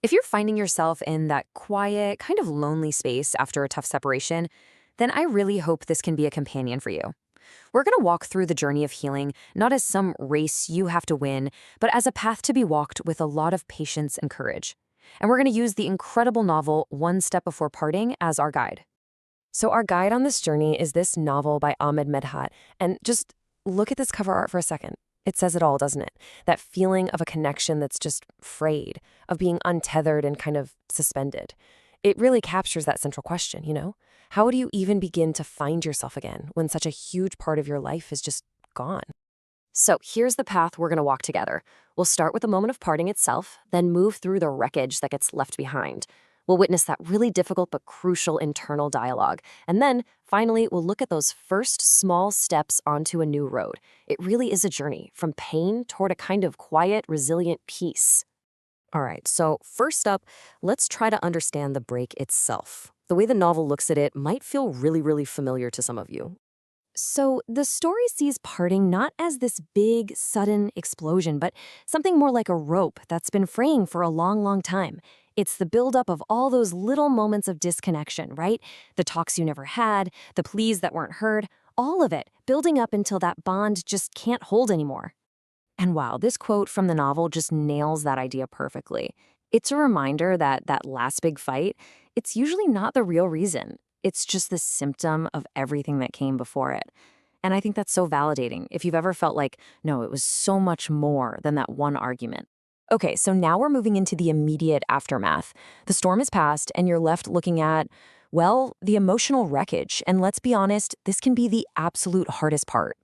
If you're finding yourself in that quiet, kind of lonely space after a tough separation, then I really hope this can be a companion for you. We're going to walk through the journey of healing, not as some race you have to win, but as a path to be walked with a lot of patience and courage. And we're going to use the incredible novel One Step Before Parting as our guide. So our guide on this journey is this novel by Ahmed Medhat. And just look at this cover art for a second. It says it all, doesn't it? That feeling of a connection that's just frayed, of being untethered and kind of suspended. It really captures that central question, you know? How do you even begin to find yourself again when such a huge part of your life is just gone? So here's the path we're going to walk together. We'll start with the moment of parting itself, then move through the wreckage that gets left behind. We'll witness that really difficult but crucial internal dialogue. And then, finally, we'll look at those first small steps onto a new road. It really is a journey from pain toward a kind of quiet, resilient peace. All right, so first up, let's try to understand the break itself. The way the novel looks at it might feel really familiar to some of you. So, the story sees parting not as this big, sudden explosion, but something more like a rope that's been fraying for a long time. It's the buildup of all those little moments of disconnection, right? The talks you never had, the pleas that weren't heard, all of it building up until that bond just can't hold anymore. And wow, this quote from the novel just nails that idea perfectly. It's a reminder that that last big fight, it's usually not the real reason. It's just the symptom of everything that came before it. And I think that's so validating if you've ever felt like, no, it was so much more than that one argument. Okay, so now we're moving into the immediate aftermath. The storm is past, and you're left looking at, well, the emotional wreckage. And let's be honest, this can be the absolute hardest part.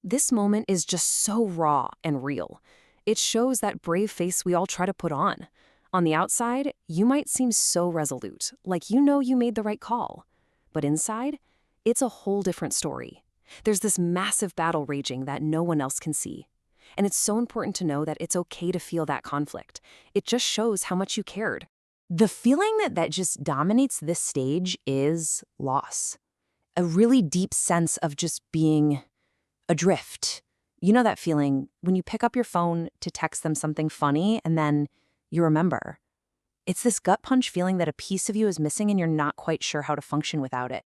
This moment is just so raw and real. It shows that brave face we all try to put on. On the outside, you might seem so resolute, like you know you made the right call. But inside, it's a whole different story. There's this massive battle raging that no one else can see. And it's so important to know that it's okay to feel that conflict. It just shows how much you cared. The feeling that just dominates this stage is loss. A really deep sense of just being adrift. You know that feeling when you pick up your phone to text them something funny and then you remember. It's this gut punch feeling that a piece of you is missing and you're not quite sure how to function without it.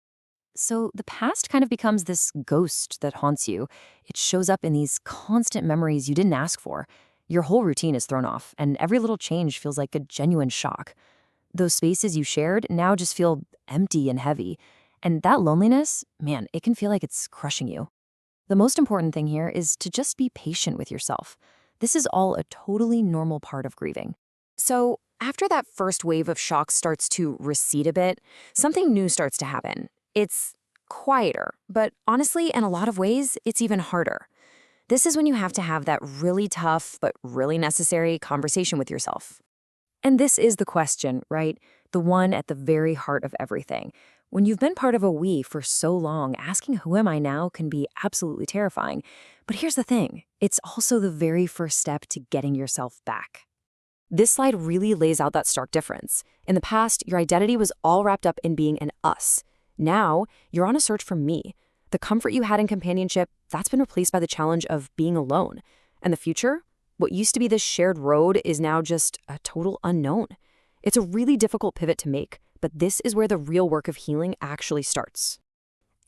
So the past kind of becomes this ghost that haunts you. It shows up in these constant memories you didn't ask for. Your whole routine is thrown off, and every little change feels like a genuine shock. Those spaces you shared now just feel empty and heavy. And that loneliness, man, it can feel like it's crushing you. The most important thing here is to just be patient with yourself. This is all a totally normal part of grieving. So, after that first wave of shock starts to recede a bit, something new starts to happen. It's quieter, but honestly, in a lot of ways, it's even harder. This is when you have to have that really tough but really necessary conversation with yourself. And this is the question, right? The one at the very heart of everything. When you've been part of a we for so long, asking who am I now can be absolutely terrifying. But here's the thing, it's also the very first step to getting yourself back. This slide really lays out that stark difference. In the past, your identity was all wrapped up in being an us. Now, you're on a search for me. The comfort you had in companionship, that's been replaced by the challenge of being alone. And the future? What used to be this shared road is now just a total unknown. It's a really difficult pivot to make, but this is where the real work of healing actually starts.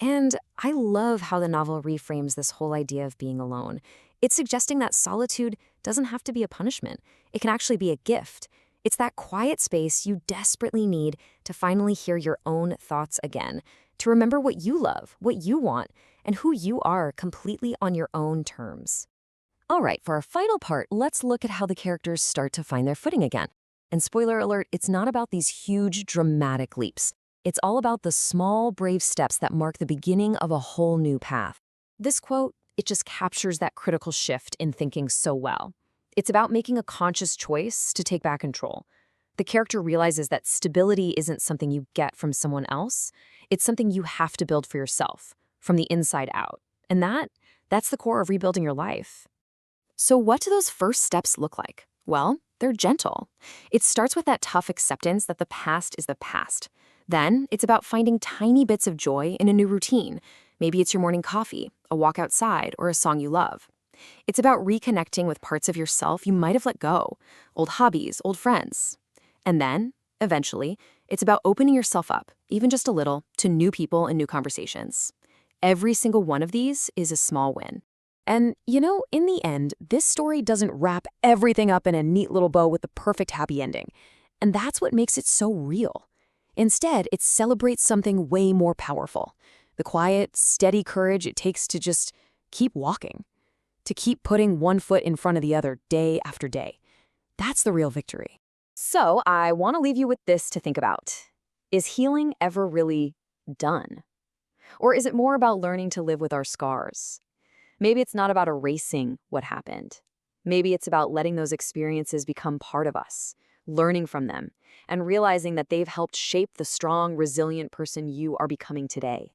And I love how the novel reframes this whole idea of being alone. It's suggesting that solitude doesn't have to be a punishment. It can actually be a gift. It's that quiet space you desperately need to finally hear your own thoughts again, to remember what you love, what you want, and who you are completely on your own terms. All right, for our final part, let's look at how the characters start to find their footing again. And spoiler alert, it's not about these huge, dramatic leaps. It's all about the small, brave steps that mark the beginning of a whole new path. This quote, it just captures that critical shift in thinking so well. It's about making a conscious choice to take back control. The character realizes that stability isn't something you get from someone else. It's something you have to build for yourself, from the inside out. And that's the core of rebuilding your life. So what do those first steps look like? Well, they're gentle. It starts with that tough acceptance that the past is the past. Then it's about finding tiny bits of joy in a new routine. Maybe it's your morning coffee, a walk outside, or a song you love. It's about reconnecting with parts of yourself you might have let go, old hobbies, old friends. And then, eventually, it's about opening yourself up, even just a little, to new people and new conversations. Every single one of these is a small win. And, in the end, this story doesn't wrap everything up in a neat little bow with the perfect happy ending. And that's what makes it so real. Instead, it celebrates something way more powerful. The quiet, steady courage it takes to just keep walking. To keep putting one foot in front of the other day after day. That's the real victory. So, I want to leave you with this to think about. Is healing ever really done? Or is it more about learning to live with our scars? Maybe it's not about erasing what happened. Maybe it's about letting those experiences become part of us, learning from them, and realizing that they've helped shape the strong, resilient person you are becoming today.